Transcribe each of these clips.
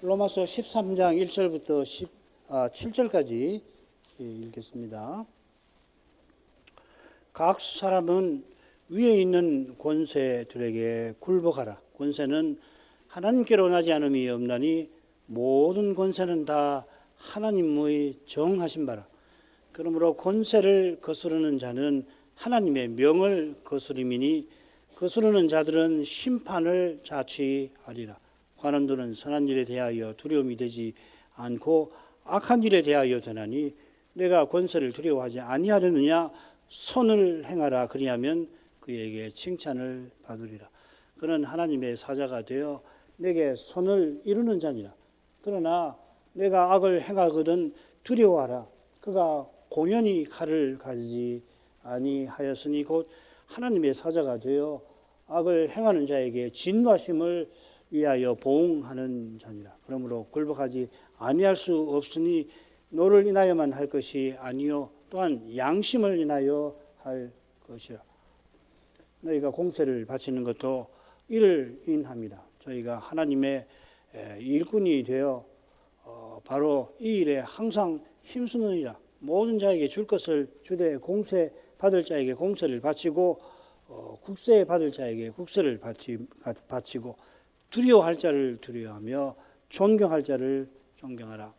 로마서 13장 1절부터 7절까지 읽겠습니다. 각 사람은 위에 있는 권세들에게 굴복하라. 권세는 하나님께로 나지 않음이 없나니 모든 권세는 다 하나님의 정하신 바라. 그러므로 권세를 거스르는 자는 하나님의 명을 거스림이니 거스르는 자들은 심판을 자취하리라. 관원들은 선한 일에 대하여 두려움이 되지 않고 악한 일에 대하여 되나니 내가 권세를 두려워하지 아니하려느냐. 선을 행하라. 그리하면 그에게 칭찬을 받으리라. 그는 하나님의 사자가 되어 내게 선을 이루는 자니라. 그러나 내가 악을 행하거든 두려워하라. 그가 공연히 칼을 가지지 아니하였으니 곧 하나님의 사자가 되어 악을 행하는 자에게 진노하심을 위하여 보응하는 자니라. 그러므로 굴복하지 아니할 수 없으니 너를 인하여만 할 것이 아니요 또한 양심을 인하여 할 것이라. 너희가 공세를 바치는 것도 이를 인합니다. 저희가 하나님의 일꾼이 되어 바로 이 일에 항상 힘쓰느니라. 모든 자에게 줄 것을 주되 공세 받을 자에게 공세를 바치고 국세 받을 자에게 국세를 바치고 두려워할 자를 두려워하며 존경할 자를 존경하라.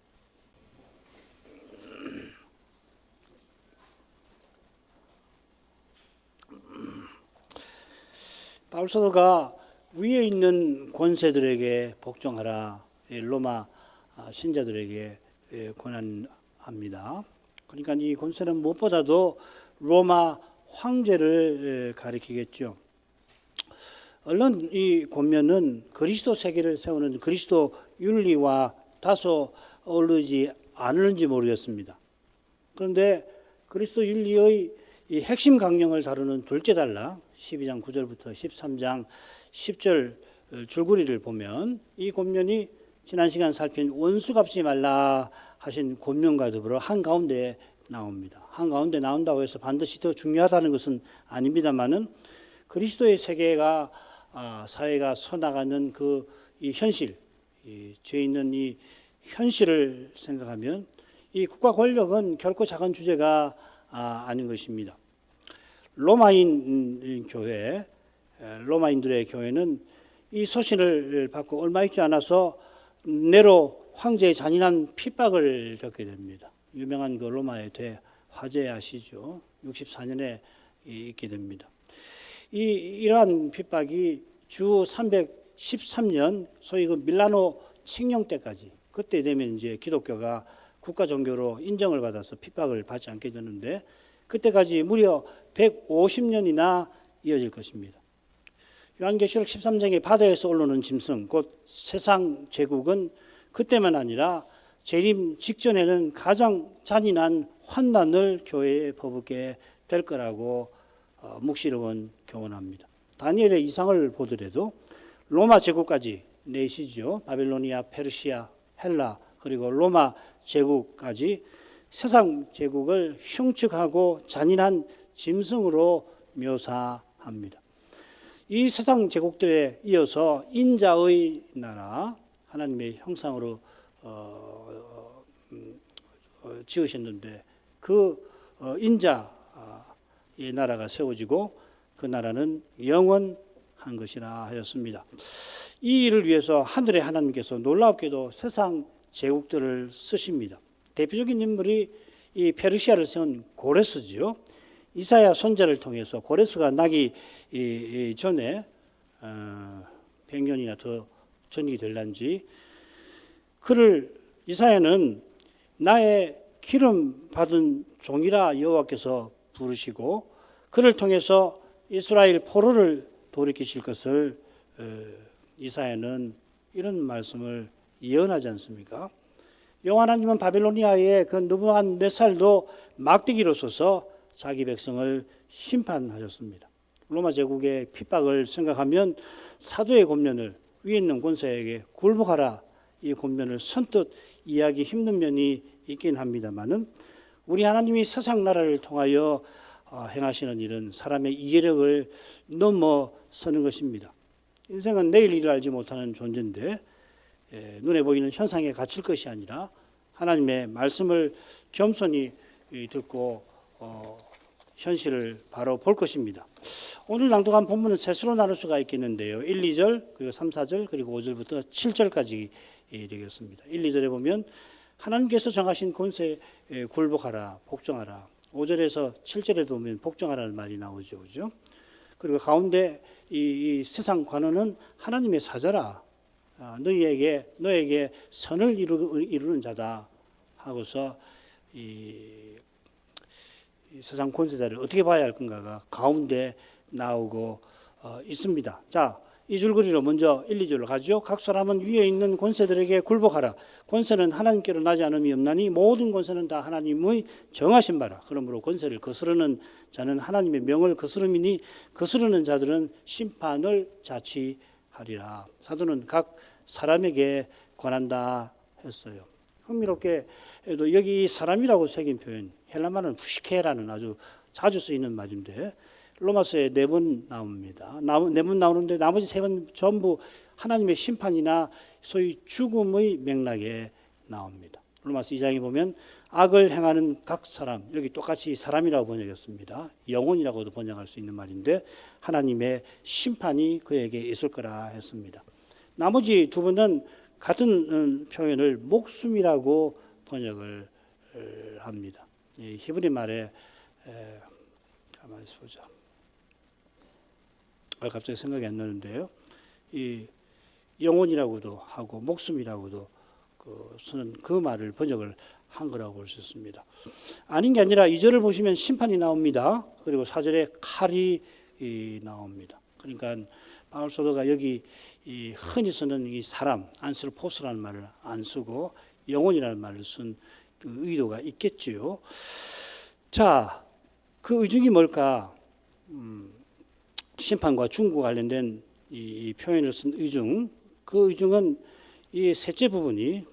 바울 사도가 위에 있는 권세들에게 복종하라. 로마 신자들에게 권한합니다. 그러니까 이 권세는 무엇보다도 로마 황제를 가리키겠죠. 얼른 이 권면은 그리스도 세계를 세우는 그리스도 윤리와 다소 어울리지 않을지 모르겠습니다. 그런데 그리스도 윤리의 이 핵심 강령을 다루는 둘째 단락 12장 9절부터 13장 10절 줄거리를 보면 이 권면이 지난 시간 살핀 원수 갚지 말라 하신 권면과 더불어 한가운데 나옵니다. 한가운데 나온다고 해서 반드시 더 중요하다는 것은 아닙니다만은 그리스도의 세계가 사회가 서나가는 그 이 현실, 죄 있는 이 현실을 생각하면 이 국가 권력은 결코 작은 주제가 아닌 것입니다. 로마인 교회, 로마인들의 교회는 이 소신을 받고 얼마 있지 않아서 네로 황제의 잔인한 핍박을 겪게 됩니다. 유명한 그 로마의 대화재 아시죠? 64년에 있게 됩니다. 이러한 핍박이 주 313년 소위 그 밀라노 칙령 때까지 그때 되면 이제 기독교가 국가 종교로 인정을 받아서 핍박을 받지 않게 되는데 그때까지 무려 150년이나 이어질 것입니다. 요한계시록 13장에 바다에서 올라오는 짐승 곧 세상 제국은 그때만 아니라 재림 직전에는 가장 잔인한 환난을 교회에 퍼붓게 될 거라고 묵시록은 교훈합니다. 다니엘의 이상을 보더라도 로마 제국까지 내시죠. 바빌로니아, 페르시아, 헬라 그리고 로마 제국까지 세상 제국을 흉측하고 잔인한 짐승으로 묘사합니다. 이 세상 제국들에 이어서 인자의 나라 하나님의 형상으로 지으셨는데 그 인자의 나라가 세워지고 그 나라는 영원한 것이라 하였습니다. 이 일을 위해서 하늘의 하나님께서 놀랍게도 세상 제국들을 쓰십니다. 대표적인 인물이 이 페르시아를 세운 고레스지요. 이사야 선지자를 통해서 고레스가 나기 전에 100년이나 더 전이 될런지 그를 이사야는 나의 기름 받은 종이라 여호와께서 부르시고 그를 통해서 이스라엘 포로를 돌이키실 것을 이사야는 이런 말씀을 예언하지 않습니까? 여호와 하나님은 바빌로니아의 그 느부갓네살도 막대기로 써서 자기 백성을 심판하셨습니다. 로마 제국의 핍박을 생각하면 사도의 권면을 위에 있는 권세에게 굴복하라 이 권면을 선뜻 이해하기 힘든 면이 있긴 합니다만은 우리 하나님이 세상 나라를 통하여 행하시는 일은 사람의 이해력을 넘어서는 것입니다. 인생은 내일 일을 알지 못하는 존재인데 눈에 보이는 현상에 갇힐 것이 아니라 하나님의 말씀을 겸손히 듣고 현실을 바로 볼 것입니다. 오늘 낭독한 본문은 셋으로 나눌 수가 있겠는데요. 1, 2절, 그리고 3, 4절, 그리고 5절부터 7절까지 되겠습니다. 1, 2절에 보면 하나님께서 정하신 권세에 굴복하라, 복종하라. 5절에서 7절에 보면 복종하라는 말이 나오죠. 그죠? 그리고 가운데 이 세상 관원은 하나님의 사자라. 너에게 선을 이루는 자다 하고서 이 세상 권세자를 어떻게 봐야 할 건가가 가운데 나오고 있습니다. 자, 이 줄거리로 먼저 1, 2절로 가죠. 각 사람은 위에 있는 권세들에게 굴복하라. 권세는 하나님께로 나지 않음이 없나니 모든 권세는 다 하나님의 정하신 바라. 그러므로 권세를 거스르는 자는 하나님의 명을 거스름이니 거스르는 자들은 심판을 자취하리라. 사도는 각 사람에게 권한다 했어요. 흥미롭게도 여기 사람이라고 새긴 표현, 헬라말은 푸시케라는 아주 자주 쓰이는 말인데 로마서에 4번 나옵니다. 4번 나오는데 나머지 3번 전부 하나님의 심판이나 소위 죽음의 맥락에 나옵니다. 로마서 2장에 보면 악을 행하는 각 사람, 여기 똑같이 사람이라고 번역했습니다. 영혼이라고도 번역할 수 있는 말인데 하나님의 심판이 그에게 있을 거라 했습니다. 나머지 2번은 같은 표현을 목숨이라고 번역을 합니다. 히브리 말에 가만히 보자. 갑자기 생각이 안 나는데요. 이 영혼이라고도 하고 목숨이라고도 쓰는 그 말을 번역을 한 거라고 볼 수 있습니다. 아닌 게 아니라 2절을 보시면 심판이 나옵니다. 그리고 4절에 칼이 나옵니다. 그러니까 바울 사도가 여기 흔히 쓰는 이 사람, 안스로포스라는 말을 안 쓰고 영혼이라는 말을 쓴 그 의도가 있겠지요. 자, 그 의중이 뭘까? 심판과 중과 관련된 이 표현을 쓴 의중, 그 의중은 이 셋째 부분이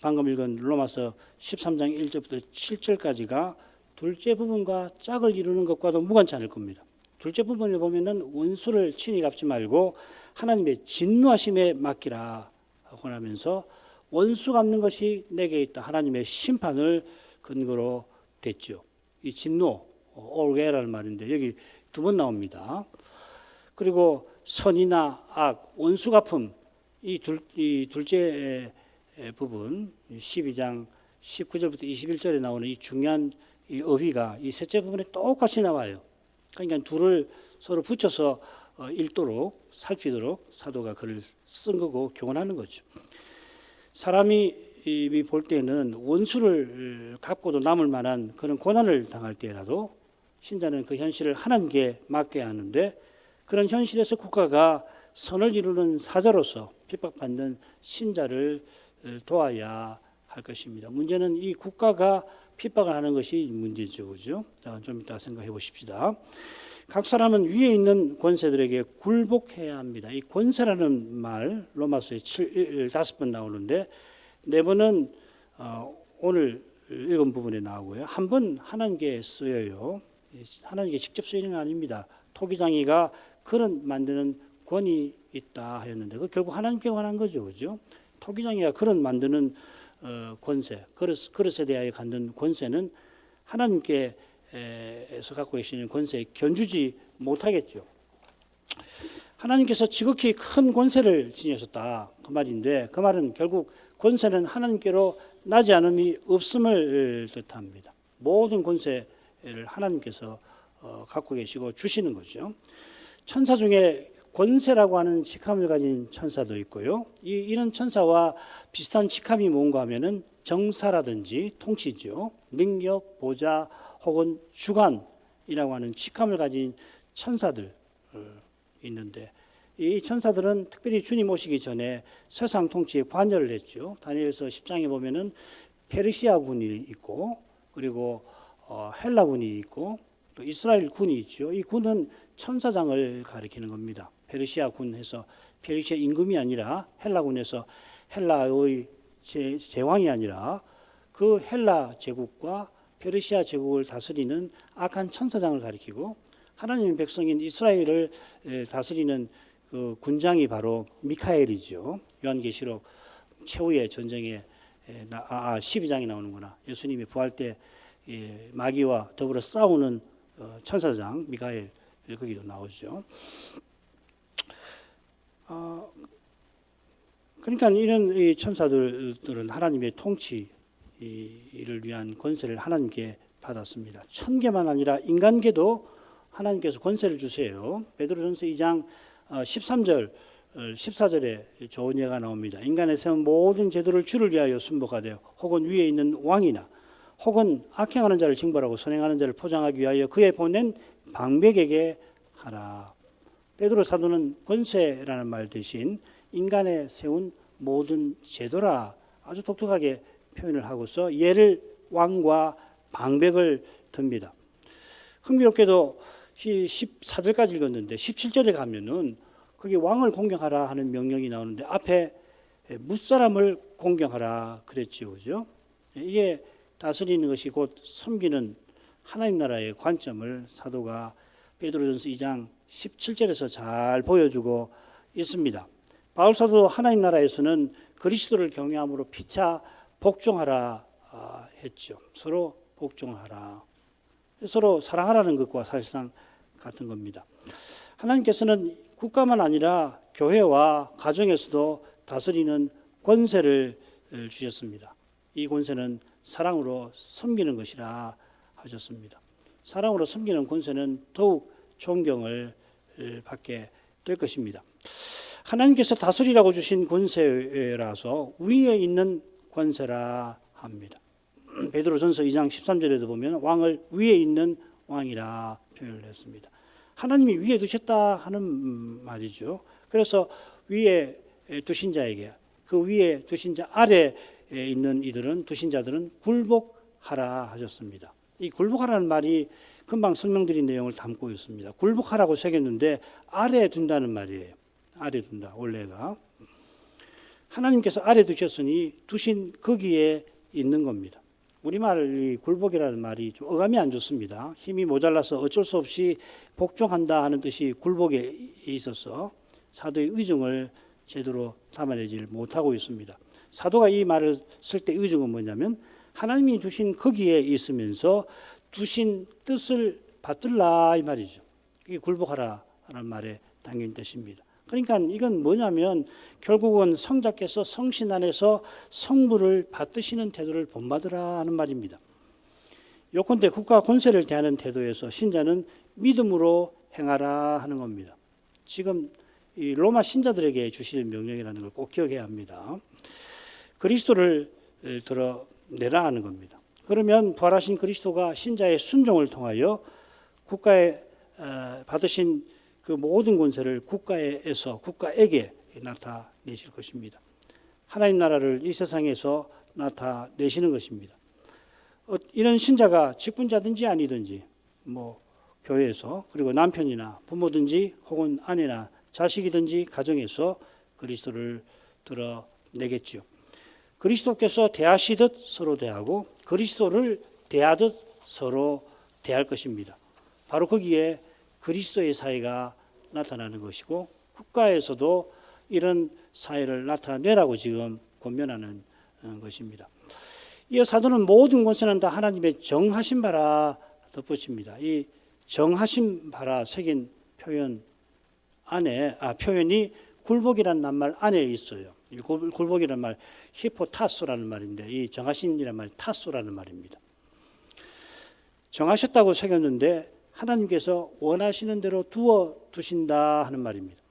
방금 읽은 로마서 13장 1절부터 7절까지가 둘째 부분과 짝을 이루는 것과도 무관치 않을 겁니다. 둘째 부분에 보면은 원수를 친히 갚지 말고 하나님의 진노하심에 맡기라 하고 나면서 원수 갚는 것이 내게 있다. 하나님의 심판을 근거로 됐죠. 이 진노, 올게라는 말인데 여기 2번 나옵니다. 그리고 선이나 악, 원수 갚음, 이 둘째 부분 12장 19절부터 21절에 나오는 이 중요한 이 어휘가 이 셋째 부분에 똑같이 나와요. 그러니까 둘을 서로 붙여서 읽도록 살피도록 사도가 글을 쓴 거고 교훈하는 거죠. 사람이 볼 때는 원수를 갚고도 남을 만한 그런 고난을 당할 때라도 신자는 그 현실을 하나님께 맡겨야 하는데 그런 현실에서 국가가 선을 이루는 사자로서 핍박받는 신자를 도와야 할 것입니다. 문제는 이 국가가 핍박을 하는 것이 문제죠. 그죠? 자, 좀 이따 생각해 보십시다. 각 사람은 위에 있는 권세들에게 굴복해야 합니다. 이 권세라는 말 로마서에 5번 나오는데 4번은 오늘 읽은 부분에 나오고요. 한 번 하나님께 쓰여요. 하나님께 직접 쓰이는 건 아닙니다. 토기장이가 그릇 만드는 권이 있다 하였는데 그 결국 하나님께 관한 거죠. 그죠? 토기장이가 그릇 만드는 권세, 그릇에 대하여 갖는 권세는 하나님께서 갖고 계시는 권세에 견주지 못하겠죠. 하나님께서 지극히 큰 권세를 지니셨다 그 말인데 그 말은 결국 권세는 하나님께로 나지 않음이 없음을 뜻합니다. 모든 권세를 하나님께서 갖고 계시고 주시는 거죠. 천사 중에 권세라고 하는 직함을 가진 천사도 있고요. 이런 천사와 비슷한 직함이 뭔가 하면은 정사라든지 통치죠. 능력, 보좌 혹은 주관이라고 하는 직함을 가진 천사들 있는데 이 천사들은 특별히 주님 오시기 전에 세상 통치에 관여를 했죠. 다니엘서 10장에 보면은 페르시아 군이 있고 그리고 헬라 군이 있고 또 이스라엘 군이 있죠. 이 군은 천사장을 가리키는 겁니다. 페르시아 군에서 페르시아 임금이 아니라 헬라 군에서 헬라의 제왕이 아니라 그 헬라 제국과 페르시아 제국을 다스리는 악한 천사장을 가리키고 하나님의 백성인 이스라엘을 다스리는 그 군장이 바로 미카엘이죠. 요한계시록 최후의 전쟁에 12장이 나오는구나. 예수님이 부활 때 마귀와 더불어 싸우는 천사장 미가엘 거기도 나오죠. 그러니까 이런 이 천사들은 하나님의 통치를 위한 권세를 하나님께 받았습니다. 천계만 아니라 인간계도 하나님께서 권세를 주세요. 베드로전서 2장 13절 14절에 좋은 예가 나옵니다. 인간의 세운 모든 제도를 주를 위하여 순복하되 혹은 위에 있는 왕이나 혹은 악행하는 자를 징벌하고 선행하는 자를 포장하기 위하여 그의 보낸 방백에게 하라. 베드로 사도는 권세라는 말 대신 인간에 세운 모든 제도라 아주 독특하게 표현을 하고서 예를 왕과 방백을 듭니다. 흥미롭게도 14절까지 읽었는데 17절에 가면은 거기 왕을 공경하라 하는 명령이 나오는데 앞에 무사람을 공경하라 그랬죠. 그죠? 이게 다스리는 것이 곧 섬기는 하나님 나라의 관점을 사도가 베드로전서 2장 17절에서 잘 보여주고 있습니다. 바울 사도 하나님 나라에서는 그리스도를 경외함으로 피차 복종하라 했죠. 서로 복종하라. 서로 사랑하라는 것과 사실상 같은 겁니다. 하나님께서는 국가만 아니라 교회와 가정에서도 다스리는 권세를 주셨습니다. 이 권세는 사랑으로 섬기는 것이라 하셨습니다. 사랑으로 섬기는 권세는 더욱 존경을 받게 될 것입니다. 하나님께서 다스리라고 주신 권세라서 위에 있는 권세라 합니다. 베드로전서 2장 13절에도 보면 왕을 위에 있는 왕이라 표현을 했습니다. 하나님이 위에 두셨다 하는 말이죠. 그래서 위에 두신 자에게 그 위에 두신 자 아래에 있는 이들은 두신 자들은 굴복하라 하셨습니다. 이 굴복하라는 말이 금방 설명드린 내용을 담고 있습니다. 굴복하라고 새겼는데 아래에 둔다는 말이에요. 아래 둔다. 원래가 하나님께서 아래 두셨으니 두신 거기에 있는 겁니다. 우리말 이 굴복이라는 말이 좀 어감이 안 좋습니다. 힘이 모자라서 어쩔 수 없이 복종한다 하는 뜻이 굴복에 있어서 사도의 의중을 제대로 담아내질 못하고 있습니다. 사도가 이 말을 쓸 때 의중은 뭐냐면 하나님이 두신 거기에 있으면서 두신 뜻을 받들라 이 말이죠. 이게 굴복하라라는 말에 담긴 뜻입니다. 그러니까 이건 뭐냐면 결국은 성자께서 성신 안에서 성부를 받드시는 태도를 본받으라 하는 말입니다. 요컨대 국가 권세를 대하는 태도에서 신자는 믿음으로 행하라 하는 겁니다. 지금 이 로마 신자들에게 주실 명령이라는 걸 꼭 기억해야 합니다. 그리스도를 드러내라 하는 겁니다. 그러면 부활하신 그리스도가 신자의 순종을 통하여 국가에 받으신 그 모든 권세를 국가에게 나타내실 것입니다. 하나님 나라를 이 세상에서 나타내시는 것입니다. 이런 신자가 직분자든지 아니든지 교회에서 그리고 남편이나 부모든지 혹은 아내나 자식이든지 가정에서 그리스도를 드러내겠죠. 그리스도께서 대하시듯 서로 대하고 그리스도를 대하듯 서로 대할 것입니다. 바로 거기에 그리스도의 사회가 나타나는 것이고 국가에서도 이런 사회를 나타내라고 지금 권면하는 것입니다. 이 사도는 모든 권세는 다 하나님의 정하신 바라 덧붙입니다. 이 정하신 바라 새긴 표현 안에 표현이 굴복이라는 낱말 안에 있어요. 이 굴복이라는 말 히포타소라는 말인데 이 정하신이라는 말이 타소라는 말입니다. 정하셨다고 새겼는데 하나님께서 원하시는 대로 두어 두신다 하는 말입니다.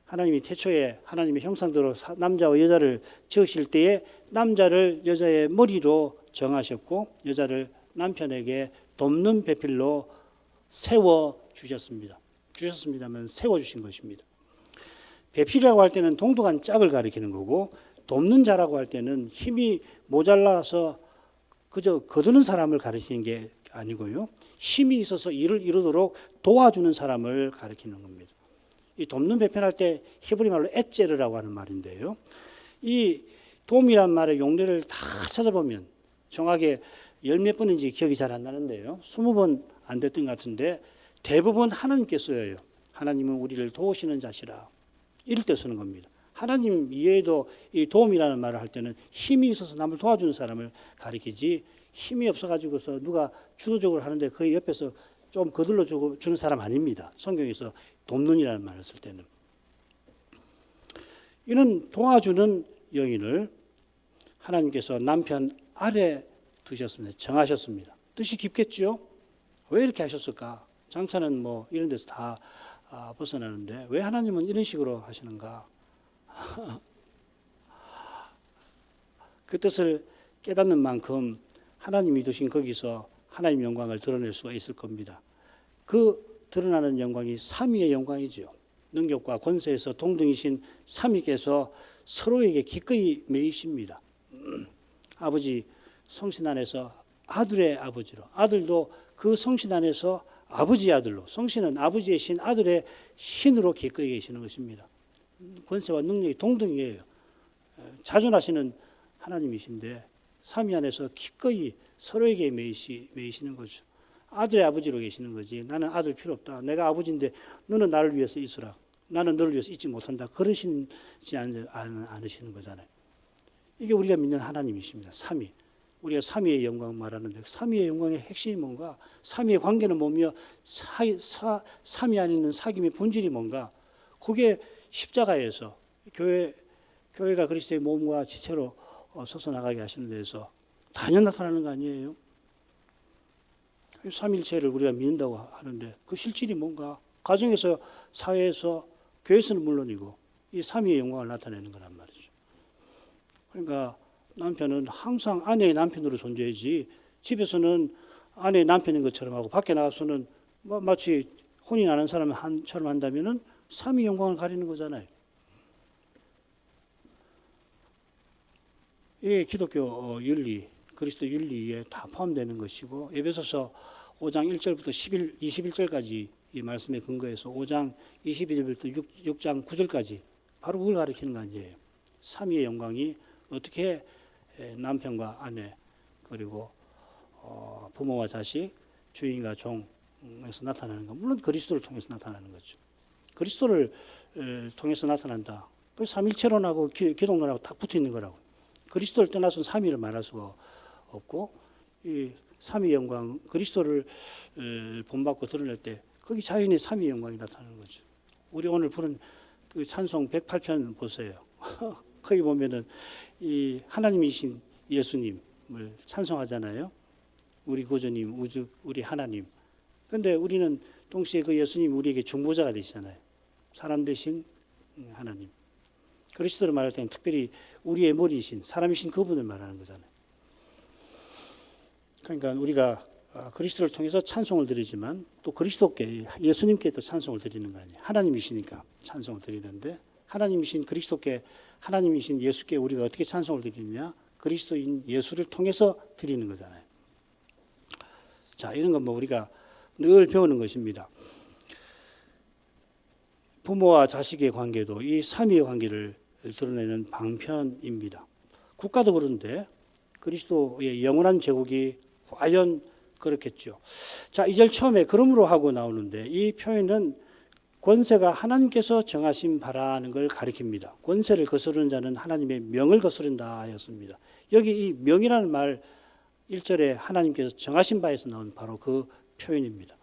하나님이 태초에 하나님의 형상대로 남자와 여자를 지으실 때에 남자를 여자의 머리로 정하셨고 여자를 남편에게 돕는 배필로 세워 주셨습니다만 세워 주신 것입니다. 배필이라고 할 때는 동독한 짝을 가리키는 거고 돕는 자라고 할 때는 힘이 모자라서 그저 거두는 사람을 가리키는 게 아니고요. 힘이 있어서 일을 이루도록 도와주는 사람을 가리키는 겁니다. 이 돕는 배편할 때 히브리 말로 에제르라고 하는 말인데요. 이 도움이란 말의 용례를 다 찾아보면 정확하게 열 몇 번인지 기억이 잘 안 나는데요. 20번 안 됐던 것 같은데 대부분 하나님께 쓰여요. 하나님은 우리를 도우시는 자시라. 이럴 때 쓰는 겁니다. 하나님 이외에도 이 도움이라는 말을 할 때는 힘이 있어서 남을 도와주는 사람을 가리키지, 힘이 없어가지고서 누가 주도적으로 하는데 그 옆에서 좀 거들러 주는 사람 아닙니다. 성경에서 돕는이라는 말을 쓸 때는. 이는 도와주는 여인을 하나님께서 남편 아래 두셨습니다. 정하셨습니다. 뜻이 깊겠죠? 왜 이렇게 하셨을까? 장차는 뭐 이런 데서 다 벗어나는데 왜 하나님은 이런 식으로 하시는가? 그 뜻을 깨닫는 만큼 하나님이 두신 거기서 하나님 영광을 드러낼 수가 있을 겁니다. 그 드러나는 영광이 삼위의 영광이죠. 능력과 권세에서 동등이신 삼위께서 서로에게 기꺼이 매이십니다. 아버지 성신 안에서 아들의 아버지로, 아들도 그 성신 안에서 아버지의 아들로, 성신은 아버지의 신, 아들의 신으로 기꺼이 계시는 것입니다. 권세와 능력이 동등이에요. 자존하시는 하나님이신데 삼위 안에서 기꺼이 서로에게 매이시는 거죠. 아들의 아버지로 계시는 거지. 나는 아들 필요 없다. 내가 아버지인데 너는 나를 위해서 있으라. 나는 너를 위해서 있지 못한다. 그러시지 않으시는 거잖아요. 이게 우리가 믿는 하나님이십니다. 삼위. 우리가 삼위의 영광 말하는데 삼위의 영광의 핵심이 뭔가? 삼위의 관계는 뭐며? 삼위 안에 있는 사귐의 본질이 뭔가? 그게 십자가에서 교회가 그리스도의 몸과 지체로 서서 나가게 하시는 데서 단연 나타나는 거 아니에요? 삼일체를 우리가 믿는다고 하는데 그 실질이 뭔가? 가정에서, 사회에서, 교회에서는 물론이고 이 삼위의 영광을 나타내는 거란 말이죠. 그러니까 남편은 항상 아내의 남편으로 존재하지 집에서는 아내의 남편인 것처럼 하고 밖에 나가서는 마치 혼인 안 한 사람처럼 한다면은 삼위 영광을 가리는 거잖아요. 이게 기독교 윤리, 그리스도 윤리에 다 포함되는 것이고 에베소서 5장 1절부터 21절까지 이 말씀에 근거해서 5장 21절부터 6장 9절까지 바로 그걸 가리키는 거 아니에요. 삼위의 영광이 어떻게 남편과 아내 그리고 부모와 자식, 주인과 종에서 나타나는 것. 물론 그리스도를 통해서 나타나는 거죠. 그리스도를 통해서 나타난다. 그 삼일체론하고 기독론하고 딱 붙어 있는 거라고. 그리스도를 떠나서는 삼위를 말할 수가 없고 이 삼위 영광, 그리스도를 본받고 드러낼 때 거기 자연히 삼위 영광이 나타나는 거죠. 우리 오늘 부른 그 찬송 108편 보세요. 거기 보면은 이 하나님이신 예수님을 찬송하잖아요. 우리 구주님, 우리 하나님. 그런데 우리는 동시에 그 예수님 우리에게 중보자가 되시잖아요. 사람 대신 하나님. 그리스도를 말할 때는 특별히 우리의 머리이신 사람이신 그분을 말하는 거잖아요. 그러니까 우리가 그리스도를 통해서 찬송을 드리지만 또 그리스도께 예수님께 또 찬송을 드리는 거 아니에요. 하나님이시니까 찬송을 드리는데 하나님이신 그리스도께 하나님이신 예수께 우리가 어떻게 찬송을 드리느냐? 그리스도인 예수를 통해서 드리는 거잖아요. 자, 이런 건 뭐 우리가 늘 배우는 것입니다. 부모와 자식의 관계도 이 삼위의 관계를 드러내는 방편입니다. 국가도 그런데 그리스도의 영원한 제국이 과연 그렇겠죠. 자, 2절 처음에 그러므로 하고 나오는데 이 표현은 권세가 하나님께서 정하신 바라는 걸 가리킵니다. 권세를 거스르는 자는 하나님의 명을 거스른다 하였습니다. 여기 이 명이라는 말 1절에 하나님께서 정하신 바에서 나온 바로 그 표현입니다.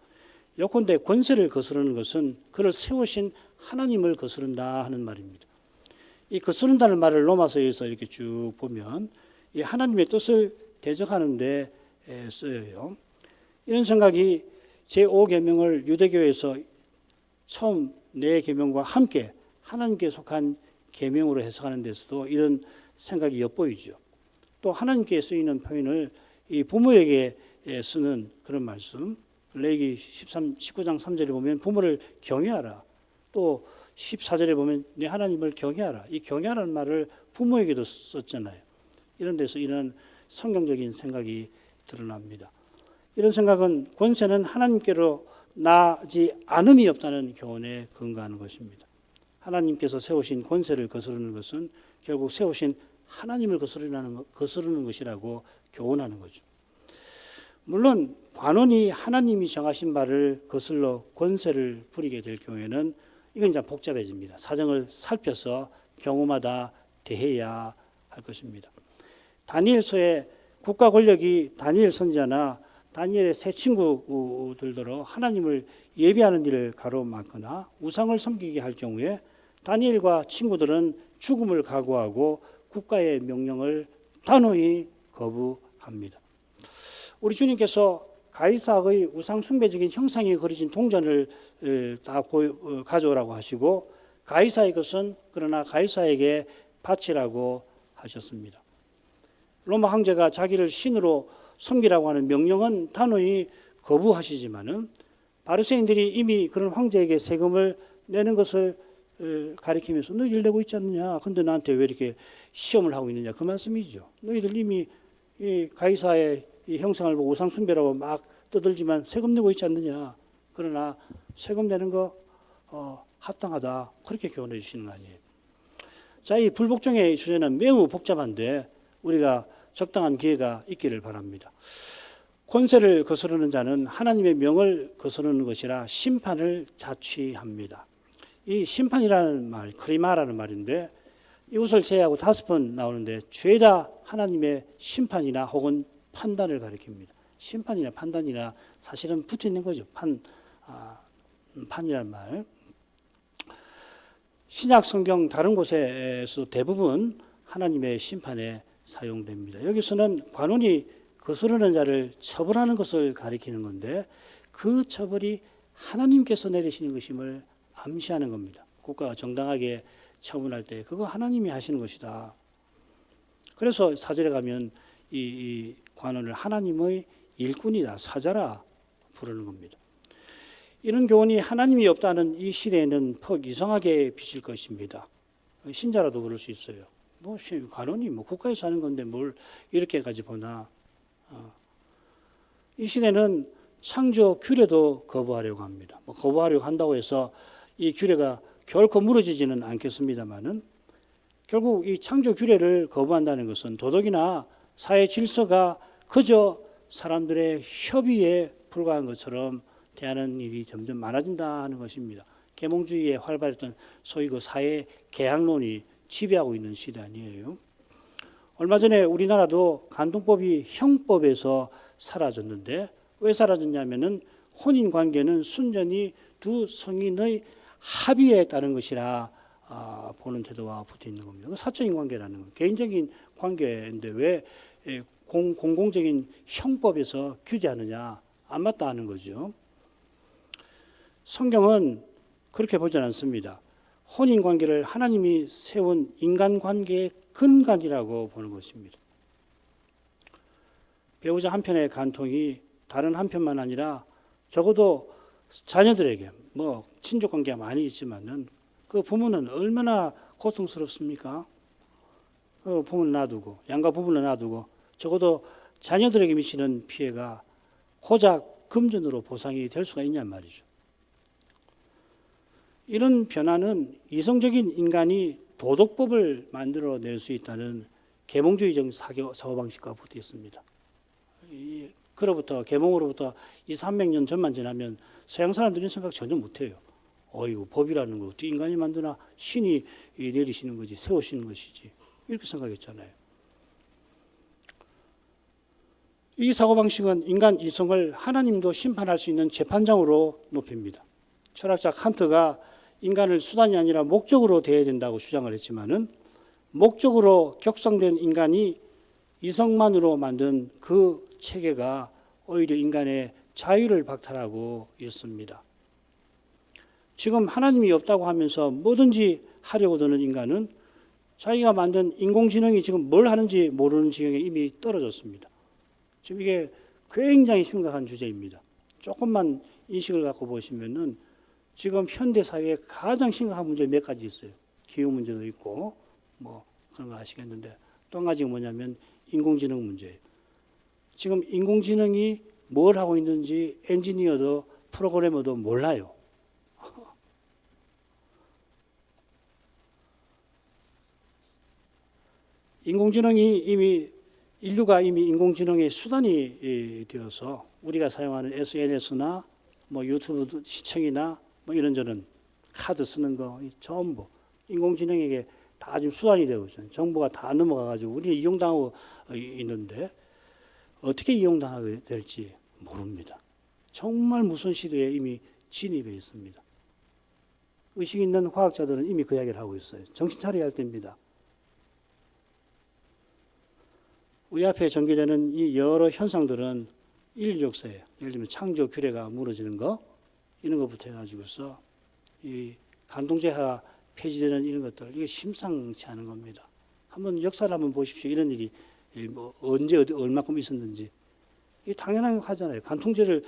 요컨대 권세를 거스르는 것은 그를 세우신 하나님을 거스른다 하는 말입니다. 이 거스른다는 말을 로마서에서 이렇게 쭉 보면 이 하나님의 뜻을 대적하는 데 쓰여요. 이런 생각이 제5계명을 유대교에서 처음 네 계명과 함께 하나님께 속한 계명으로 해석하는 데서도 이런 생각이 엿보이죠. 또 하나님께 쓰이는 표현을 이 부모에게 쓰는 그런 말씀, 레위기 19장 3절에 보면 부모를 경외하라. 또 14절에 보면 내 하나님을 경외하라. 이 경외하라는 말을 부모에게도 썼잖아요. 이런 데서 이런 성경적인 생각이 드러납니다. 이런 생각은 권세는 하나님께로 나지 않음이 없다는 교훈에 근거하는 것입니다. 하나님께서 세우신 권세를 거스르는 것은 결국 세우신 하나님을 거스르는 것이라고 교훈하는 거죠. 물론 관원이 하나님이 정하신 바를 거슬러 권세를 부리게 될 경우에는 이건 이제 복잡해집니다. 사정을 살펴서 경우마다 대해야 할 것입니다. 다니엘서에 국가 권력이 다니엘 선지자나 다니엘의 세 친구들더러 하나님을 예비하는 일을 가로막거나 우상을 섬기게 할 경우에 다니엘과 친구들은 죽음을 각오하고 국가의 명령을 단호히 거부합니다. 우리 주님께서 가이사의 우상 숭배적인 형상이 그려진 동전을 다 가져오라고 하시고 가이사의 것은 그러나 가이사에게 바치라고 하셨습니다. 로마 황제가 자기를 신으로 섬기라고 하는 명령은 단호히 거부하시지만은 바리새인들이 이미 그런 황제에게 세금을 내는 것을 가리키면서 너희들 내고 있지 않느냐? 근데 나한테 왜 이렇게 시험을 하고 있느냐? 그 말씀이죠. 너희들 이미 이 가이사의 이 형상을 보고 우상 숭배라고 막 떠들지만 세금 내고 있지 않느냐? 그러나 세금 내는 거 합당하다. 그렇게 교훈해 주시는 거 아니에요. 자, 이 불복종의 주제는 매우 복잡한데 우리가 적당한 기회가 있기를 바랍니다. 권세를 거스르는 자는 하나님의 명을 거스르는 것이라 심판을 자취합니다. 이 심판이라는 말, 크리마라는 말인데 이것을 제외하고 5번 나오는데 죄다 하나님의 심판이나 혹은 판단을 가리킵니다. 심판이나 판단이나 사실은 붙어 있는 거죠. 판이라는 말. 신약 성경 다른 곳에서 대부분 하나님의 심판에 사용됩니다. 여기서는 관원이 거스르는 자를 처벌하는 것을 가리키는 건데 그 처벌이 하나님께서 내리시는 것임을 암시하는 겁니다. 국가가 정당하게 처분할 때 그거 하나님이 하시는 것이다. 그래서 4절에 가면 이 관원을 하나님의 일꾼이다, 사자라 부르는 겁니다. 이런 교훈이 하나님이 없다는 이 시대에는 퍽 이상하게 비칠 것입니다. 신자라도 그럴 수 있어요. 뭐 관원이 뭐 국가에서 하는 건데 뭘 이렇게까지 보나. 이 시대는 창조 규례도 거부하려고 합니다. 뭐 거부하려고 한다고 해서 이 규례가 결코 무너지지는 않겠습니다만은 결국 이 창조 규례를 거부한다는 것은 도덕이나 사회 질서가 그저 사람들의 협의에 불과한 것처럼 대하는 일이 점점 많아진다는 것입니다. 계몽주의에 활발했던 소위 그 사회 계약론이 지배하고 있는 시대 아니에요. 얼마 전에 우리나라도 간통법이 형법에서 사라졌는데 왜 사라졌냐면은 혼인 관계는 순전히 두 성인의 합의에 따른 것이라 보는 태도가 붙어 있는 겁니다. 사적인 관계라는 거, 개인적인 관계인데 왜 공공적인 형법에서 규제하느냐? 안 맞다 하는 거죠. 성경은 그렇게 보지 않습니다. 혼인 관계를 하나님이 세운 인간 관계의 근간이라고 보는 것입니다. 배우자 한편의 간통이 다른 한편만 아니라 적어도 자녀들에게 뭐 친족 관계가 많이 있지만은 그 부모는 얼마나 고통스럽습니까? 부모를 놔두고 양가 부부를 놔두고 적어도 자녀들에게 미치는 피해가 고작 금전으로 보상이 될 수가 있냔 말이죠. 이런 변화는 이성적인 인간이 도덕법을 만들어낼 수 있다는 계몽주의적 사고방식과 붙어 있습니다. 그로부터 계몽으로부터 200~300년 전만 지나면 서양 사람들은 생각 전혀 못해요. 어이구 법이라는 거 어떻게 인간이 만드나 신이 내리시는 거지 세우시는 것이지 이렇게 생각했잖아요. 이 사고방식은 인간 이성을 하나님도 심판할 수 있는 재판장으로 높입니다. 철학자 칸트가 인간을 수단이 아니라 목적으로 대해야 된다고 주장을 했지만은 목적으로 격상된 인간이 이성만으로 만든 그 체계가 오히려 인간의 자유를 박탈하고 있습니다. 지금 하나님이 없다고 하면서 뭐든지 하려고 드는 인간은 자기가 만든 인공지능이 지금 뭘 하는지 모르는 지경에 이미 떨어졌습니다. 지금 이게 굉장히 심각한 주제입니다. 조금만 인식을 갖고 보시면은 지금 현대 사회에 가장 심각한 문제 몇 가지 있어요. 기후 문제도 있고 뭐 그런 거 아시겠는데 또 한 가지가 뭐냐면 인공지능 문제예요. 지금 인공지능이 뭘 하고 있는지 엔지니어도 프로그래머도 몰라요. 인류가 이미 인공지능의 수단이 되어서 우리가 사용하는 SNS나 뭐 유튜브 시청이나 뭐 이런저런 카드 쓰는 거 전부 인공지능에게 다 지금 수단이 되고 있어요. 정보가 다 넘어가가지고 우리는 이용당하고 있는데 어떻게 이용당하게 될지 모릅니다. 정말 무서운 시대에 이미 진입해 있습니다. 의식 있는 과학자들은 이미 그 이야기를 하고 있어요. 정신 차려야 할 때입니다. 우리 앞에 전개되는 이 여러 현상들은 인류 역사에 예를 들면 창조 규례가 무너지는 거 이런 것부터 해가지고서 이 간통죄가 폐지되는 이런 것들 이게 심상치 않은 겁니다. 한번 역사를 한번 보십시오. 이런 일이 뭐 언제 어디 얼마큼 있었는지 이게 당연한 거 하잖아요. 간통죄를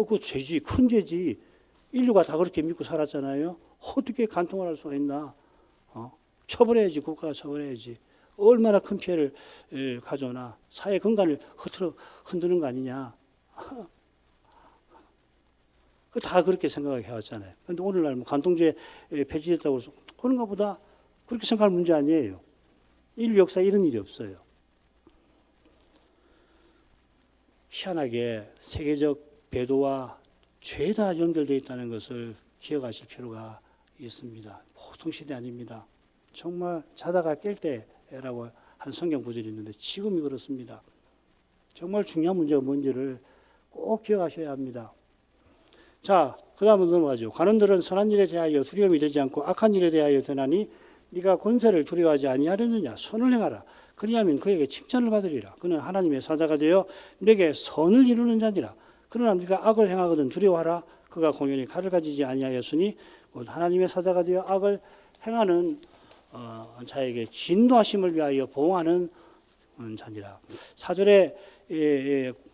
그 죄지 큰 죄지 인류가 다 그렇게 믿고 살았잖아요. 어떻게 간통을 할 수가 있나? 처벌해야지 국가가 처벌해야지. 얼마나 큰 피해를 가져오나 사회 건강을 흔드는 거 아니냐. 다 그렇게 생각을 해왔잖아요. 그런데 오늘날 뭐 간통죄 폐지됐다고 해서 그런가 보다 그렇게 생각할 문제 아니에요. 인류 역사에 이런 일이 없어요. 희한하게 세계적 배도와 죄다 연결되어 있다는 것을 기억하실 필요가 있습니다. 보통 시대 아닙니다. 정말 자다가 깰 때라고 한 성경 구절이 있는데 지금이 그렇습니다. 정말 중요한 문제가 뭔지를 꼭 기억하셔야 합니다. 자, 그 다음으로 넘어가죠. 관원들은 선한 일에 대하여 두려움이 되지 않고 악한 일에 대하여 되나니 네가 권세를 두려워하지 아니하려느냐. 선을 행하라. 그리하면 그에게 칭찬을 받으리라. 그는 하나님의 사자가 되어 내게 선을 이루는 자니라. 그러나 네가 악을 행하거든 두려워하라. 그가 공연히 칼을 가지지 아니하였으니 곧 하나님의 사자가 되어 악을 행하는 자에게 진노하심을 위하여 보호하는 자니라. 4절에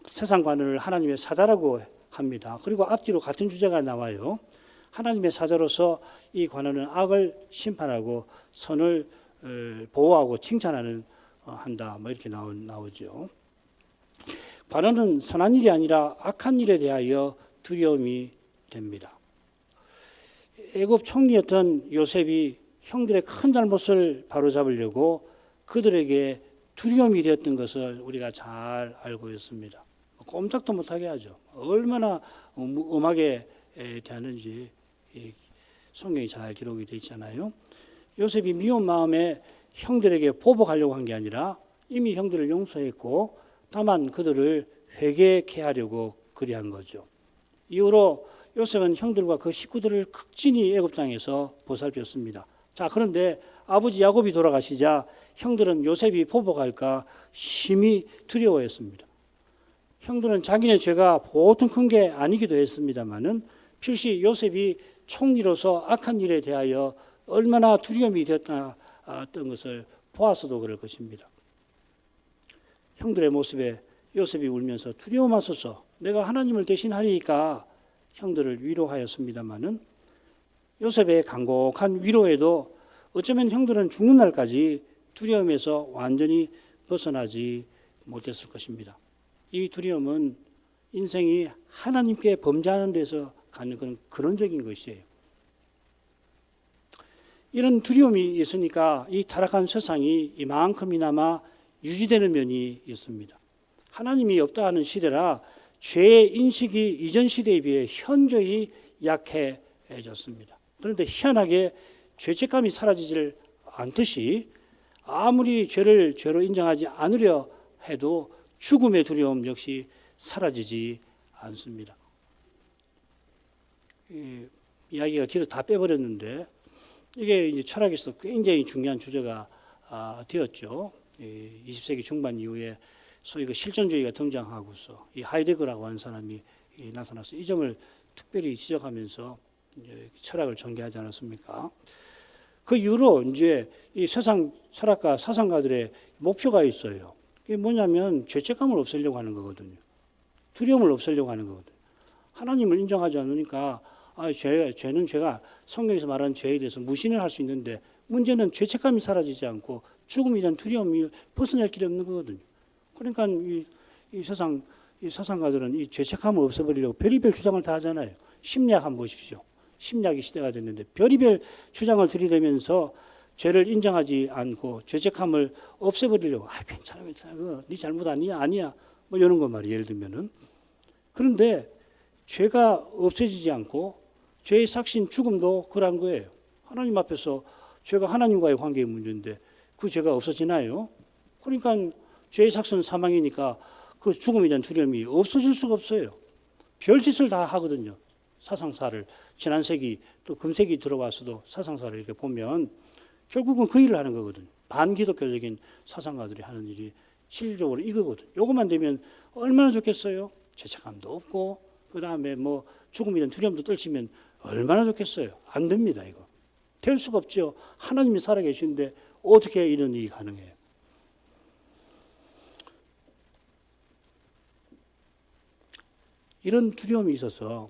세상 관원을 하나님의 사자라고 합니다. 그리고 앞뒤로 같은 주제가 나와요. 하나님의 사자로서 이 관원은 악을 심판하고 선을 보호하고 칭찬하는 한다. 뭐 이렇게 나오죠. 관원은 선한 일이 아니라 악한 일에 대하여 두려움이 됩니다. 애굽 총리였던 요셉이 형들의 큰 잘못을 바로잡으려고 그들에게 두려움이 되었던 것을 우리가 잘 알고 있습니다. 꼼짝도 못하게 하죠. 얼마나 엄하게 대하는지 성경이 잘 기록이 되어 있잖아요. 요셉이 미운 마음에 형들에게 보복하려고 한 게 아니라 이미 형들을 용서했고 다만 그들을 회개케 하려고 그리한 거죠. 이후로 요셉은 형들과 그 식구들을 극진히 애굽 땅에서 보살폈습니다. 자, 그런데 아버지 야곱이 돌아가시자 형들은 요셉이 보복할까 심히 두려워했습니다. 형들은 자기네 죄가 보통 큰 게 아니기도 했습니다만은 필시 요셉이 총리로서 악한 일에 대하여 얼마나 두려움이 되었던 것을 보아서도 그럴 것입니다. 형들의 모습에 요셉이 울면서 두려워하소서 내가 하나님을 대신하리니까 형들을 위로하였습니다마는 요셉의 간곡한 위로에도 어쩌면 형들은 죽는 날까지 두려움에서 완전히 벗어나지 못했을 것입니다. 이 두려움은 인생이 하나님께 범죄하는 데서 갖는 그런 근원적인 것이에요. 이런 두려움이 있으니까 이 타락한 세상이 이만큼이나마 유지되는 면이 있습니다. 하나님이 없다 하는 시대라 죄의 인식이 이전 시대에 비해 현저히 약해졌습니다. 그런데 희한하게 죄책감이 사라지질 않듯이 아무리 죄를 죄로 인정하지 않으려 해도 죽음의 두려움 역시 사라지지 않습니다. 이야기가 길어 다 빼버렸는데 이게 이제 철학에서 굉장히 중요한 주제가 되었죠. 20세기 중반 이후에 소위 그 실존주의가 등장하고서 이 하이데거라고 하는 사람이 나타나서 이 점을 특별히 지적하면서 이제 철학을 전개하지 않았습니까? 그 이후로 이제 이 세상 철학가 사상가들의 목표가 있어요. 그게 뭐냐면 죄책감을 없애려고 하는 거거든요. 두려움을 없애려고 하는 거거든요. 하나님을 인정하지 않으니까 죄는 죄가 성경에서 말하는 죄에 대해서 무신을 할 수 있는데 문제는 죄책감이 사라지지 않고 죽음에 대한 두려움이 벗어날 길이 없는 거거든요. 그러니까 이 사상가들은 이 죄책감을 없애버리려고 별의별 주장을 다 하잖아요. 심리학 한번 보십시오. 심리학의 시대가 됐는데 별의별 주장을 들이대면서 죄를 인정하지 않고 죄책감을 없애버리려고 괜찮아 그거 네 잘못 아니야 뭐 이런 거 말이에요. 예를 들면은 그런데 죄가 없어지지 않고 죄의 삭신 죽음도 그런 거예요. 하나님 앞에서 죄가 하나님과의 관계의 문제인데 그 죄가 없어지나요? 그러니까 죄의 삭선 사망이니까 그 죽음에 대한 두려움이 없어질 수가 없어요. 별짓을 다 하거든요. 사상사를 지난 세기 또 금세기 들어와서도 사상사를 이렇게 보면 결국은 그 일을 하는 거거든요. 반기독교적인 사상가들이 하는 일이 실질적으로 이거거든요. 요것만 되면 얼마나 좋겠어요. 죄책감도 없고 그 다음에 뭐 죽음이란 두려움도 떨치면 얼마나 좋겠어요. 안 됩니다. 이거 될 수가 없죠. 하나님이 살아계시는데 어떻게 이런 일이 가능해요. 이런 두려움이 있어서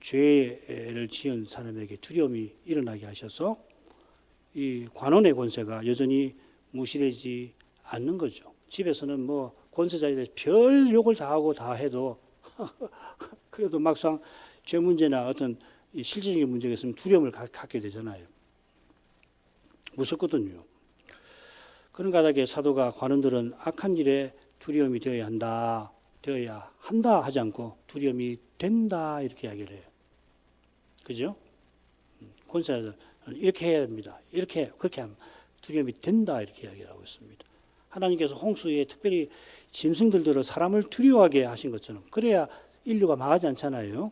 죄를 지은 사람에게 두려움이 일어나게 하셔서 이 관원의 권세가 여전히 무시되지 않는 거죠. 집에서는 뭐 권세자에 대해서 별 욕을 다 하고 다 해도 그래도 막상 죄 문제나 어떤 실질적인 문제가 있으면 두려움을 갖게 되잖아요. 무섭거든요. 그런 가닥에 사도가 관원들은 악한 일에 두려움이 되어야 한다 하지 않고 두려움이 된다 이렇게 이야기를 해요. 그죠? 권세자들 이렇게 해야 됩니다. 그렇게 하면 두려움이 된다 이렇게 이야기를 하고 있습니다. 하나님께서 홍수에 특별히 짐승들 들어 사람을 두려워하게 하신 것처럼 그래야 인류가 망하지 않잖아요.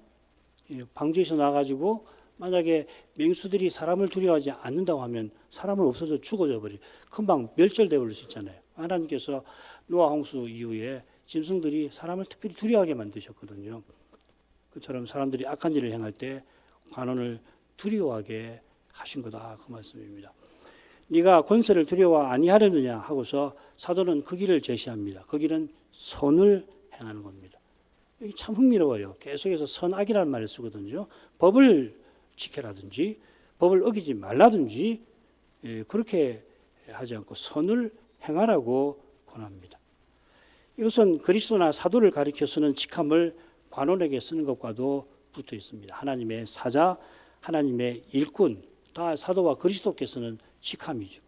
방주에서 나가지고 만약에 맹수들이 사람을 두려워하지 않는다고 하면 사람은 없어져 죽어져 버리 금방 멸절돼 버릴 수 있잖아요. 하나님께서 노아 홍수 이후에 짐승들이 사람을 특별히 두려워하게 만드셨거든요. 그처럼 사람들이 악한 일을 행할 때 관원을 두려워하게 하신 거다 그 말씀입니다. 네가 권세를 두려워 아니하려느냐 하고서 사도는 그 길을 제시합니다. 그 길은 선을 행하는 겁니다. 이게 참 흥미로워요. 계속해서 선악이라는 말을 쓰거든요. 법을 지켜라든지 법을 어기지 말라든지 그렇게 하지 않고 선을 행하라고 권합니다. 이것은 그리스도나 사도를 가리켜 쓰는 직함을 관원에게 쓰는 것과도 붙어 있습니다. 하나님의 사자, 하나님의 일꾼, 다 사도와 그리스도께서는 직함이죠.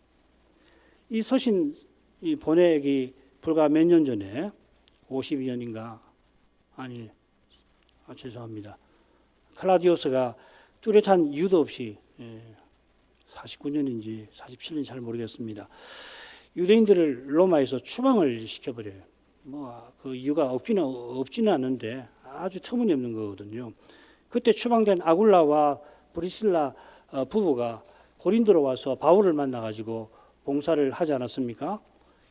이 서신 이 번역이 불과 몇 년 전에 52년인가 죄송합니다. 클라우디오스가 뚜렷한 이유도 없이 49년인지 47년인지 잘 모르겠습니다. 유대인들을 로마에서 추방을 시켜버려요. 뭐 그 이유가 없지는 않은데 아주 터무니없는 거거든요. 그때 추방된 아굴라와 브리실라 부부가 고린도로 와서 바울을 만나가지고 봉사를 하지 않았습니까?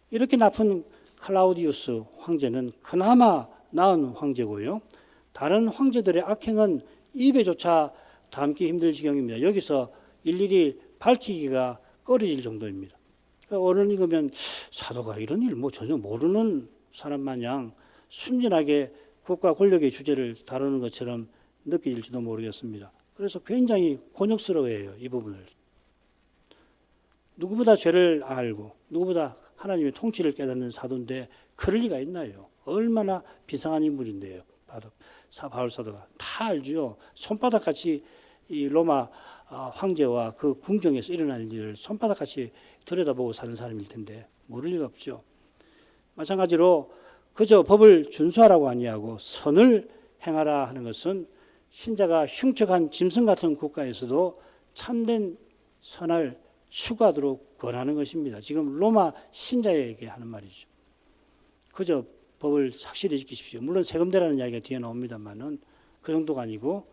이렇게 나쁜 클라우디우스 황제는 그나마 나은 황제고요. 다른 황제들의 악행은 입에조차 담기 힘들 지경입니다. 여기서 일일이 밝히기가 꺼려질 정도입니다. 그러니까 어른 읽으면 사도가 이런 일 뭐 전혀 모르는 사람 마냥 순진하게 국가 권력의 주제를 다루는 것처럼 느껴질지도 모르겠습니다. 그래서 굉장히 곤욕스러워해요. 이 부분을. 누구보다 죄를 알고 누구보다 하나님의 통치를 깨닫는 사도인데 그럴 리가 있나요? 얼마나 비상한 인물인데요. 바울 사도가 다 알죠. 손바닥같이 이 로마 황제와 그 궁정에서 일어날 일을 손바닥같이 들여다보고 사는 사람일 텐데 모를 리가 없죠. 마찬가지로 그저 법을 준수하라고 아니하고 선을 행하라 하는 것은 신자가 흉측한 짐승 같은 국가에서도 참된 선을 추구하도록 권하는 것입니다. 지금 로마 신자에게 하는 말이죠. 그저 법을 확실히 지키십시오. 물론 세금대라는 이야기가 뒤에 나옵니다만은 그 정도가 아니고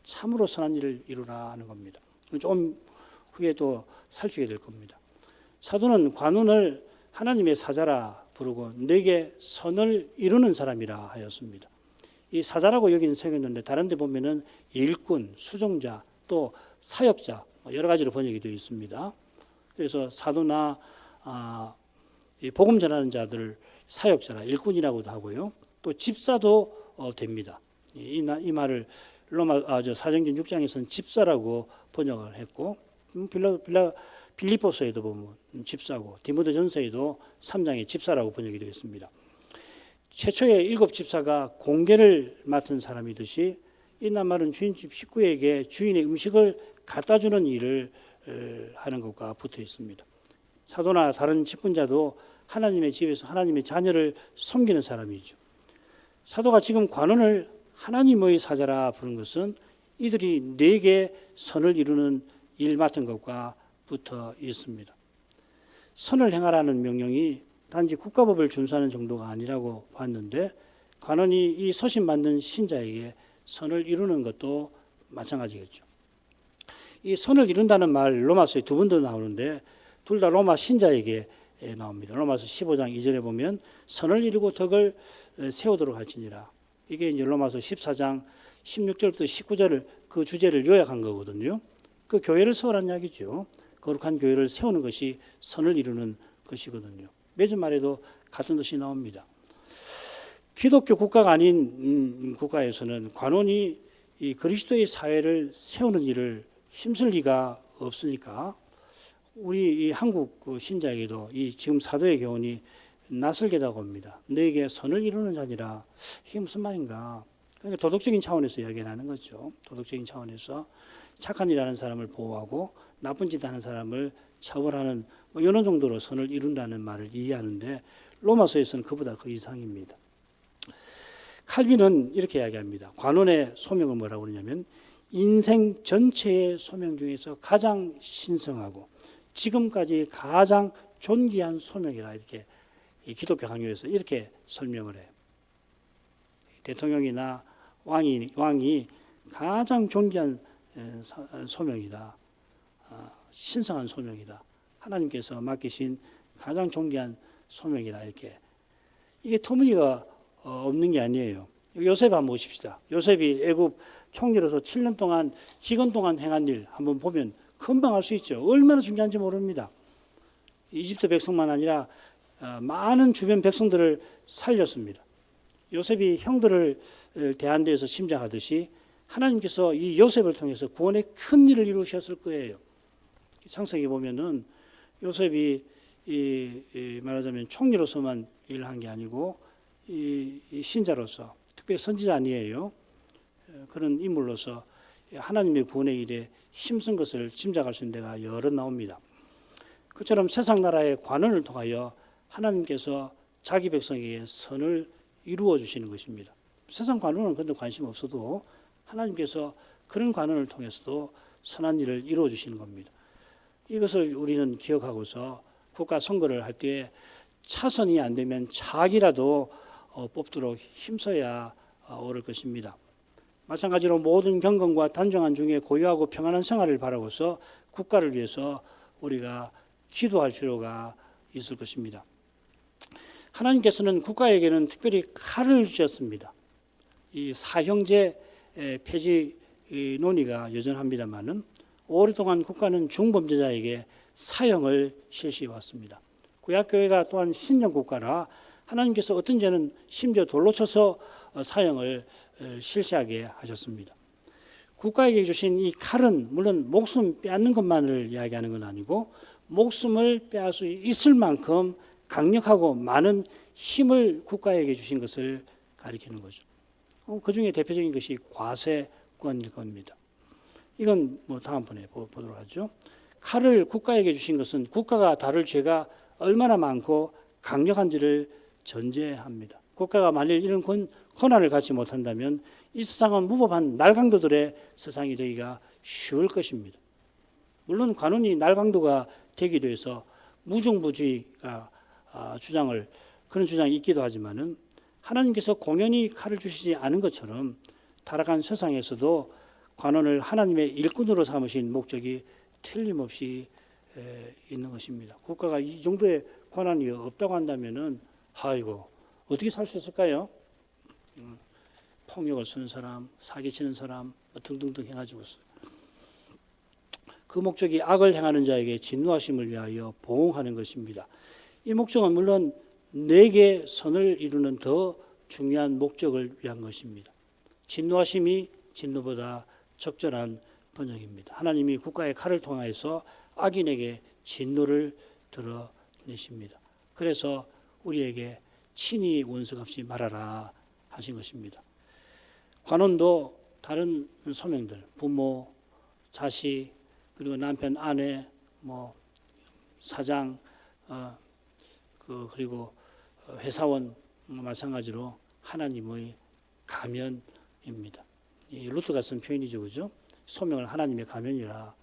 참으로 선한 일을 이루라 하는 겁니다. 좀 후에 또 살피게 될 겁니다. 사도는 관원을 하나님의 사자라 부르고 내게 선을 이루는 사람이라 하였습니다. 이 사자라고 여기는 새겼는데 다른 데 보면은 일꾼, 수종자, 또 사역자 여러 가지로 번역이 되어 있습니다. 그래서 사도나 복음 전하는 자들 사역자라 일꾼이라고도 하고요. 또 집사도 됩니다. 이 말을 로마 사도행전 6장에서는 집사라고 번역을 했고 빌립보서에도 보면 집사고 디모데전서에도 3장에 집사라고 번역이 되겠습니다. 최초의 7 집사가 공계를 맡은 사람이듯이 이 말은 주인집 식구에게 주인의 음식을 갖다 주는 일을 하는 것과 붙어 있습니다. 사도나 다른 직분자도 하나님의 집에서 하나님의 자녀를 섬기는 사람이죠. 사도가 지금 관원을 하나님의 사자라 부른 것은 이들이 내게 선을 이루는 일 맡은 것과 붙어 있습니다. 선을 행하라는 명령이 단지 국가법을 준수하는 정도가 아니라고 봤는데 관원이 이 서신받는 신자에게 선을 이루는 것도 마찬가지겠죠. 이 선을 이룬다는 말 로마서에 두 번 더 나오는데 둘 다 로마 신자에게 나옵니다. 로마서 15장 2절에 보면 선을 이루고 덕을 세우도록 할지니라. 이게 이제 로마서 14장 16절부터 19절을 그 주제를 요약한 거거든요. 그 교회를 세우라는 이야기죠. 거룩한 교회를 세우는 것이 선을 이루는 것이거든요. 매주 말에도 같은 뜻이 나옵니다. 기독교 국가가 아닌 국가에서는 관원이 이 그리스도의 사회를 세우는 일을 힘쓸 리가 없으니까 우리 이 한국 신자에게도 이 지금 사도의 교훈이 낯설게 다가옵니다. 너에게 선을 이루는 자니라. 이게 무슨 말인가? 그러니까 도덕적인 차원에서 이야기하는 거죠. 도덕적인 차원에서 착한 일 하는 사람을 보호하고 나쁜 짓 하는 사람을 처벌하는 뭐 이런 정도로 선을 이룬다는 말을 이해하는데 로마서에서는 그보다 그 이상입니다. 칼빈은 이렇게 이야기합니다. 관원의 소명을 뭐라고 그러냐면 인생 전체의 소명 중에서 가장 신성하고 지금까지 가장 존귀한 소명이라 이렇게 이 기독교 강요에서 이렇게 설명을 해요. 대통령이나 왕이 가장 존귀한 소명이다. 신성한 소명이다. 하나님께서 맡기신 가장 존귀한 소명이다. 이렇게 이게 터무니가 없는 게 아니에요. 요셉 한번 보십시다. 요셉이 애굽 총리로서 7년 동안 기간 동안 행한 일 한번 보면 금방 알 수 있죠. 얼마나 중요한지 모릅니다. 이집트 백성만 아니라 많은 주변 백성들을 살렸습니다. 요셉이 형들을 대한 데에서 심장하듯이 하나님께서 이 요셉을 통해서 구원의 큰 일을 이루셨을 거예요. 창세기 보면은 요셉이 말하자면 총리로서만 일을 한 게 아니고 이 신자로서 특별히 선지자 아니에요. 그런 인물로서 하나님의 구원의 일에 힘쓴 것을 짐작할 수 있는 데가 여러 나옵니다. 그처럼 세상 나라의 관원을 통하여 하나님께서 자기 백성에게 선을 이루어 주시는 것입니다. 세상 관원은 그런데 관심 없어도 하나님께서 그런 관원을 통해서도 선한 일을 이루어 주시는 겁니다. 이것을 우리는 기억하고서 국가 선거를 할 때 차선이 안 되면 차기라도 뽑도록 힘써야 옳을 것입니다. 마찬가지로 모든 경건과 단정한 중에 고요하고 평안한 생활을 바라고서 국가를 위해서 우리가 기도할 필요가 있을 것입니다. 하나님께서는 국가에게는 특별히 칼을 주셨습니다. 이 사형제 폐지 논의가 여전합니다만은 오랫동안 국가는 중범죄자에게 사형을 실시해 왔습니다. 구약교회가 또한 신정국가라 하나님께서 어떤 죄는 심지어 돌로 쳐서 사형을 실시하게 하셨습니다. 국가에게 주신 이 칼은 물론 목숨 빼앗는 것만을 이야기하는 건 아니고 목숨을 빼앗을 수 있을 만큼 강력하고 많은 힘을 국가에게 주신 것을 가리키는 거죠. 그 중에 대표적인 것이 과세권일 겁니다. 이건 뭐 다음번에 보도록 하죠. 칼을 국가에게 주신 것은 국가가 다룰 죄가 얼마나 많고 강력한지를 전제합니다. 국가가 만일 이런 권한을 갖지 못한다면 이 세상은 무법한 날강도들의 세상이 되기가 쉬울 것입니다. 물론 관원이 날강도가 되기도 해서 무중부주의가 그런 주장이 있기도 하지만은 하나님께서 공연히 칼을 주시지 않은 것처럼 타락한 세상에서도 관원을 하나님의 일꾼으로 삼으신 목적이 틀림없이 있는 것입니다. 국가가 이 정도의 권한이 없다고 한다면은 아이고 어떻게 살 수 있을까요? 폭력을 쓰는 사람, 사기치는 사람 등등등 해가지고 그 목적이 악을 행하는 자에게 진노하심을 위하여 보응하는 것입니다. 이 목적은 물론 내게 선을 이루는 더 중요한 목적을 위한 것입니다. 진노하심이 진노보다 적절한 번역입니다. 하나님이 국가의 칼을 통하여서 악인에게 진노를 드러내십니다. 그래서 우리에게 친히 원수 갚지 말아라 하신 것입니다. 관원도 다른 소명들, 부모, 자식, 그리고 남편, 아내, 사장, 그리고 회사원 마찬가지로 하나님의 가면입니다. 이 루트가 쓴 표현이죠, 그죠? 소명을 하나님의 가면이라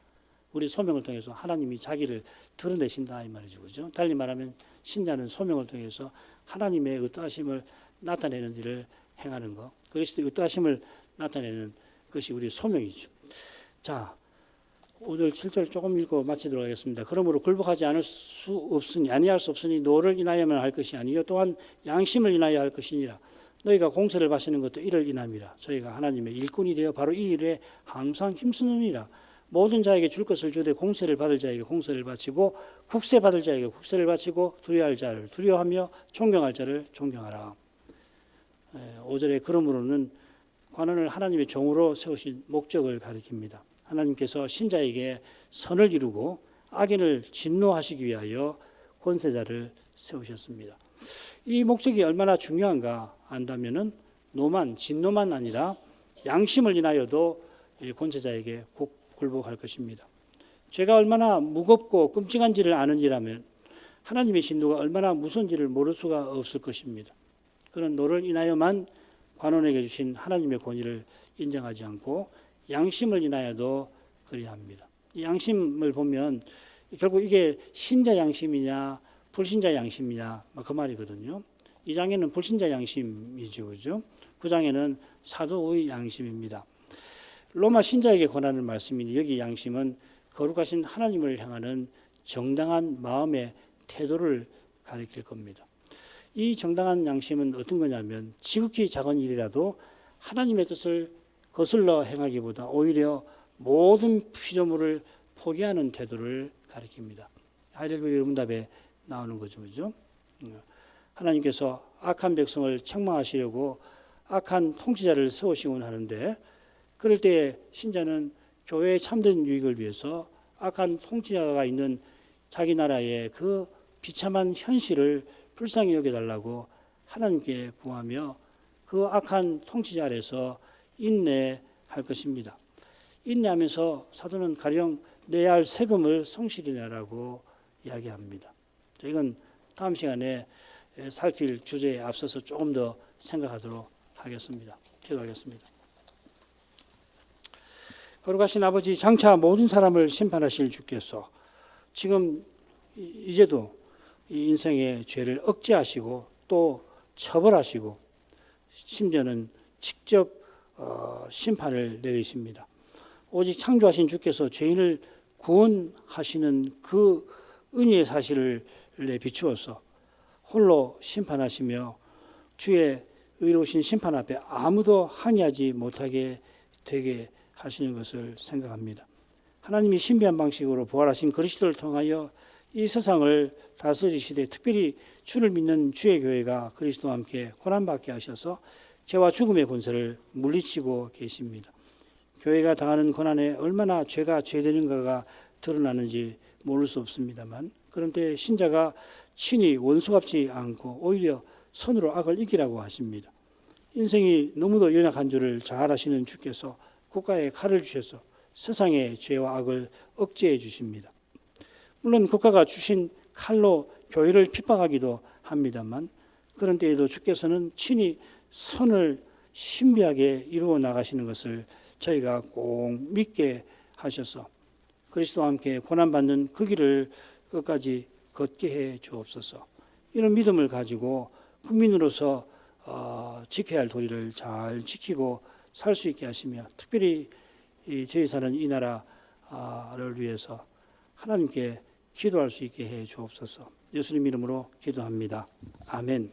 우리 소명을 통해서 하나님이 자기를 드러내신다 이 말이죠. 그죠? 달리 말하면 신자는 소명을 통해서 하나님의 의도하심을 나타내는 일을 행하는 것. 그리스도의 의도하심을 나타내는 것이 우리 소명이죠. 자, 5절 7절 조금 읽고 마치도록 하겠습니다. 그러므로 굴복하지 않을 수 없으니 아니할 수 없으니 노를 인하여만 할 것이 아니요 또한 양심을 인하여 할 것이니라. 너희가 공세를 바치는 것도 이를 인함이라. 저희가 하나님의 일꾼이 되어 바로 이 일에 항상 힘쓰느니라. 모든 자에게 줄 것을 주되 공세를 받을 자에게 공세를 바치고 국세 받을 자에게 국세를 바치고 두려워할 자를 두려워하며 존경할 자를 존경하라. 5절에 그러므로는 관원을 하나님의 종으로 세우신 목적을 가리킵니다. 하나님께서 신자에게 선을 이루고 악인을 진노하시기 위하여 권세자를 세우셨습니다. 이 목적이 얼마나 중요한가 안다면은 진노만 아니라 양심을 인하여도 권세자에게 굴복할 것입니다. 죄가 얼마나 무겁고 끔찍한지를 아는지라면 하나님의 진노가 얼마나 무서운지를 모를 수가 없을 것입니다. 그런 노를 인하여만 관원에게 주신 하나님의 권위를 인정하지 않고 양심을 인하여도 그래야 합니다. 이 양심을 보면 결국 이게 신자 양심이냐 불신자 양심이냐 그 말이거든요. 2장에는 불신자 양심이죠. 그죠? 9장에는 사도의 양심입니다. 로마 신자에게 권하는 말씀이니 여기 양심은 거룩하신 하나님을 향하는 정당한 마음의 태도를 가리킬 겁니다. 이 정당한 양심은 어떤 거냐면 지극히 작은 일이라도 하나님의 뜻을 거슬러 행하기보다 오히려 모든 피조물을 포기하는 태도를 가리킵니다. 하이델베르 문답에 나오는 거죠. 그죠? 하나님께서 악한 백성을 책망하시려고 악한 통치자를 세우시곤 하는데 그럴 때 신자는 교회의 참된 유익을 위해서 악한 통치자가 있는 자기 나라의 그 비참한 현실을 불쌍히 여겨달라고 하나님께 구하며 그 악한 통치자 아래서 인내할 것입니다. 인내하면서 사도는 가령 내야 할 세금을 성실히 내라고 이야기합니다. 이건 다음 시간에 살필 주제에 앞서서 조금 더 생각하도록 하겠습니다. 기도하겠습니다. 거룩하신 아버지, 장차 모든 사람을 심판하실 주께서 지금 이제도 이 인생의 죄를 억제하시고 또 처벌하시고 심지어는 직접 심판을 내리십니다. 오직 창조하신 주께서 죄인을 구원하시는 그 은혜의 사실을 비추어서 홀로 심판하시며 주의 의로우신 심판 앞에 아무도 항의하지 못하게 되게 하시는 것을 생각합니다. 하나님이 신비한 방식으로 부활하신 그리스도를 통하여 이 세상을 다스리시되 특별히 주를 믿는 주의 교회가 그리스도와 함께 고난받게 하셔서 죄와 죽음의 권세를 물리치고 계십니다. 교회가 당하는 고난에 얼마나 죄가 죄되는가가 드러나는지 모를 수 없습니다만 그런 때 신자가 친히 원수같지 않고 오히려 선으로 악을 이기라고 하십니다. 인생이 너무도 연약한 줄을 잘 아시는 주께서 국가에 칼을 주셔서 세상의 죄와 악을 억제해 주십니다. 물론 국가가 주신 칼로 교회를 핍박하기도 합니다만 그런 때에도 주께서는 친히 선을 신비하게 이루어 나가시는 것을 저희가 꼭 믿게 하셔서 그리스도와 함께 고난받는 그 길을 끝까지 걷게 해 주옵소서. 이런 믿음을 가지고 국민으로서 지켜야 할 도리를 잘 지키고 살 수 있게 하시며 특별히 저희 사는 이 나라를 위해서 하나님께 기도할 수 있게 해 주옵소서. 예수님 이름으로 기도합니다. 아멘.